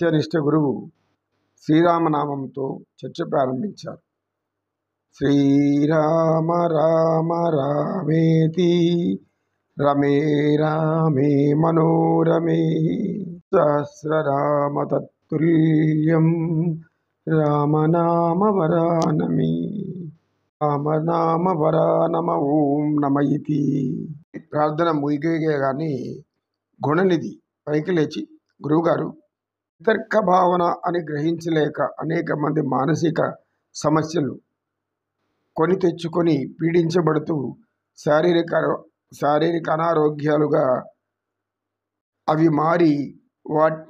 సత్యనిష్ట గురువు శ్రీరామనామంతో చర్చ ప్రారంభించారు. శ్రీరామ రామ రామేతి రమే రామే మనోరమే సహస్రనామ తత్తుల్యం రామనామ వరానమి రామనామ వరానమ ఓం నమ ఇతి. ప్రార్థన ముగియగానే గుణనిధి పైకి లేచి, గురువుగారు, వితర్క భావన అని గ్రహించలేక అనేక మంది మానసిక సమస్యలు కొని తెచ్చుకొని పీడించబడుతూ శారీరక అనారోగ్యాలుగా అవి మారి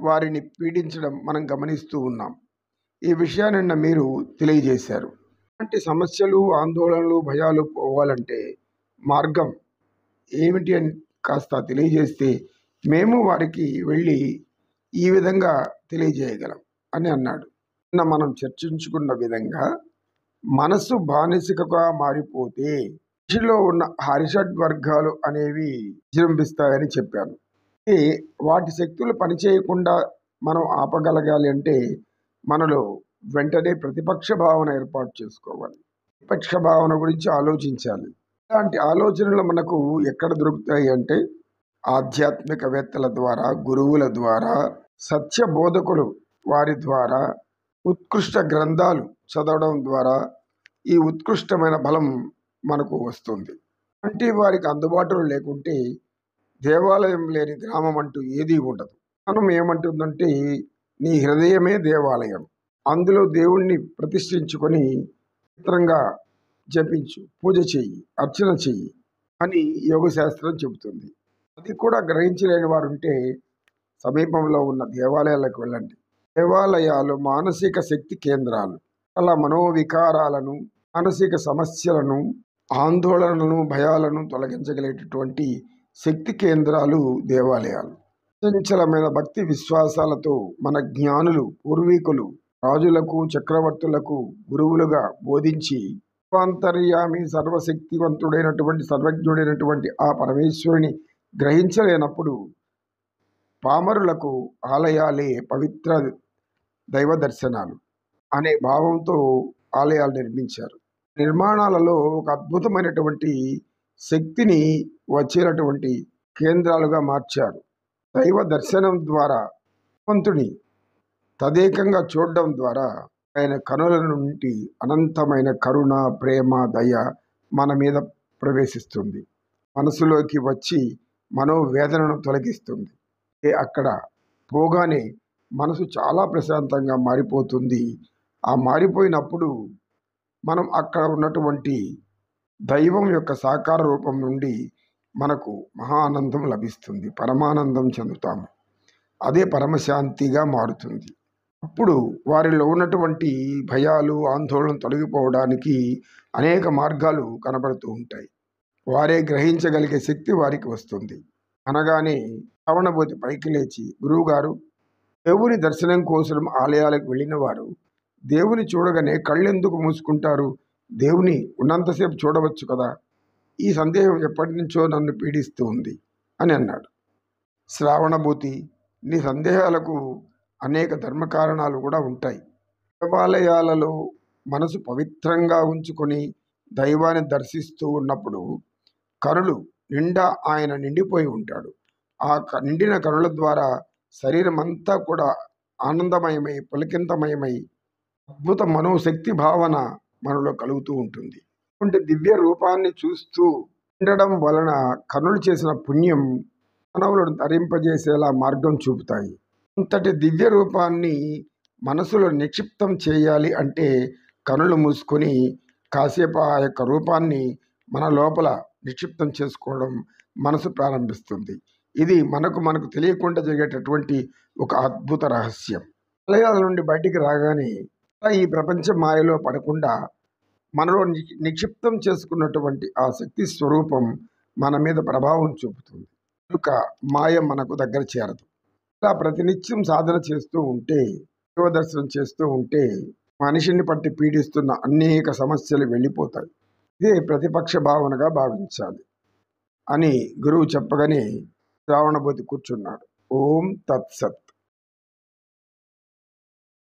వారిని పీడించడం మనం గమనిస్తూ ఉన్నాం. ఈ విషయాన్ని మీరు తెలియజేశారు. ఇలాంటి సమస్యలు, ఆందోళనలు, భయాలు పోవాలంటే మార్గం ఏమిటి అని కాస్త తెలియజేస్తే మేము వారికి వెళ్ళి ఈ విధంగా తెలియజేయగలం అని అన్నాడు. నిన్న మనం చర్చించుకున్న విధంగా మనసు బానిసగా మారిపోతే మనిషిలో ఉన్న హరిషడ్ వర్గాలు అనేవి విజృంభిస్తాయని చెప్పాను. వాటి శక్తులు పనిచేయకుండా మనం ఆపగలగాలి అంటే మనలో వెంటనే ప్రతిపక్ష భావన ఏర్పాటు చేసుకోవాలి. ప్రతిపక్ష భావన గురించి ఆలోచించాలి. ఇలాంటి ఆలోచనలు మనకు ఎక్కడ దొరుకుతాయి అంటే ఆధ్యాత్మికవేత్తల ద్వారా, గురువుల ద్వారా, సత్య బోధకులు వారి ద్వారా, ఉత్కృష్ట గ్రంథాలు చదవడం ద్వారా ఈ ఉత్కృష్టమైన బలం మనకు వస్తుంది. అంటే వారికి అందుబాటులో లేకుంటే దేవాలయం లేని గ్రామం అంటూ ఏదీ ఉండదు. మనం ఏమంటుందంటే నీ హృదయమే దేవాలయం, అందులో దేవుణ్ణి ప్రతిష్ఠించుకొని చిత్రంగా జపించు, పూజ చెయ్యి, అర్చన చెయ్యి అని యోగశాస్త్రం చెబుతుంది. అది కూడా గ్రహించలేని వారు ఉంటే సమీపంలో ఉన్న దేవాలయాలకు వెళ్ళండి. దేవాలయాలు మానసిక శక్తి కేంద్రాలు. అలా మనోవికారాలను, మానసిక సమస్యలను, ఆందోళనలను, భయాలను తొలగించగలిగేటటువంటి శక్తి కేంద్రాలు దేవాలయాలు. చంచలమైన భక్తి విశ్వాసాలతో మన జ్ఞానులు, పూర్వీకులు రాజులకు, చక్రవర్తులకు గురువులుగా బోధించి సర్వాంతర్యామి, సర్వశక్తివంతుడైనటువంటి, సర్వజ్ఞుడైనటువంటి ఆ పరమేశ్వరుని గ్రహించలేనప్పుడు పామరులకు ఆలయాలే పవిత్ర దైవ దర్శనాలు అనే భావంతో ఆలయాలు నిర్మించారు. నిర్మాణాలలో ఒక అద్భుతమైనటువంటి శక్తిని వచ్చేటటువంటి కేంద్రాలుగా మార్చారు. దైవ దర్శనం ద్వారా భగవంతుని తదేకంగా చూడడం ద్వారా ఆయన కనుల నుండి అనంతమైన కరుణ, ప్రేమ, దయ మన మీద ప్రవేశిస్తుంది. మనసులోకి వచ్చి మనోవేదనను తొలగిస్తుంది. అక్కడ పోగానే మనసు చాలా ప్రశాంతంగా మారిపోతుంది. ఆ మారిపోయినప్పుడు మనం అక్కడ ఉన్నటువంటి దైవం యొక్క సాకార రూపం నుండి మనకు మహా ఆనందం లభిస్తుంది, పరమానందం చెందుతాము. అదే పరమశాంతిగా మారుతుంది. అప్పుడు వారిలో ఉన్నటువంటి భయాలు, ఆందోళన తొలగిపోవడానికి అనేక మార్గాలు కనబడుతూ ఉంటాయి. వారే గ్రహించగలిగే శక్తి వారికి వస్తుంది. అనగానే శ్రవణభూతి పైకి లేచి, గురువుగారు, దేవుని దర్శనం కోసం ఆలయాలకు వెళ్ళిన వారు దేవుని చూడగానే కళ్ళెందుకు మూసుకుంటారు? దేవుని ఉన్నంతసేపు చూడవచ్చు కదా. ఈ సందేహం ఎప్పటి నుంచో నన్ను పీడిస్తూ ఉంది అని అన్నాడు. శ్రావణభూతి, నీ సందేహాలకు అనేక ధర్మ కారణాలు కూడా ఉంటాయి. దేవాలయాలలో మనసు పవిత్రంగా ఉంచుకొని దైవాన్ని దర్శిస్తూ ఉన్నప్పుడు కనులు నిండా ఆయన నిండిపోయి ఉంటాడు. ఆ నిండిన కనుల ద్వారా శరీరం అంతా కూడా ఆనందమయమై, పులకింతమయమై అద్భుత మనోశక్తి భావన మనలో కలుగుతూ ఉంటుంది. అంటే దివ్య రూపాన్ని చూస్తూ ఉండడం వలన కనులు చేసిన పుణ్యం మానవులను తరింపజేసేలా మార్గం చూపుతాయి. అంతటి దివ్య రూపాన్ని మనసులో నిక్షిప్తం చేయాలి అంటే కనులు మూసుకొని కాసేపు ఆ యొక్క రూపాన్ని మన లోపల నిక్షిప్తం చేసుకోవడం మనసు ప్రారంభిస్తుంది. ఇది మనకు తెలియకుండా జరిగేటటువంటి ఒక అద్భుత రహస్యం. ఆలయాల నుండి బయటికి రాగానే ఈ ప్రపంచ మాయలో పడకుండా మనలో నిక్షిప్తం చేసుకున్నటువంటి ఆ శక్తి స్వరూపం మన మీద ప్రభావం చూపుతుంది. కనుక మాయ మనకు దగ్గర చేరదు. ఇలా ప్రతినిత్యం సాధన చేస్తూ ఉంటే, దైవదర్శనం చేస్తూ ఉంటే మనిషిని పట్టి పీడిస్తున్న అనేక సమస్యలు వెళ్ళిపోతాయి. ఇదే ప్రతిపక్ష భావనగా భావించాలి అని గురువు చెప్పగానే శ్రావణభూతి కూర్చున్నాడు. ఓం తత్సత్.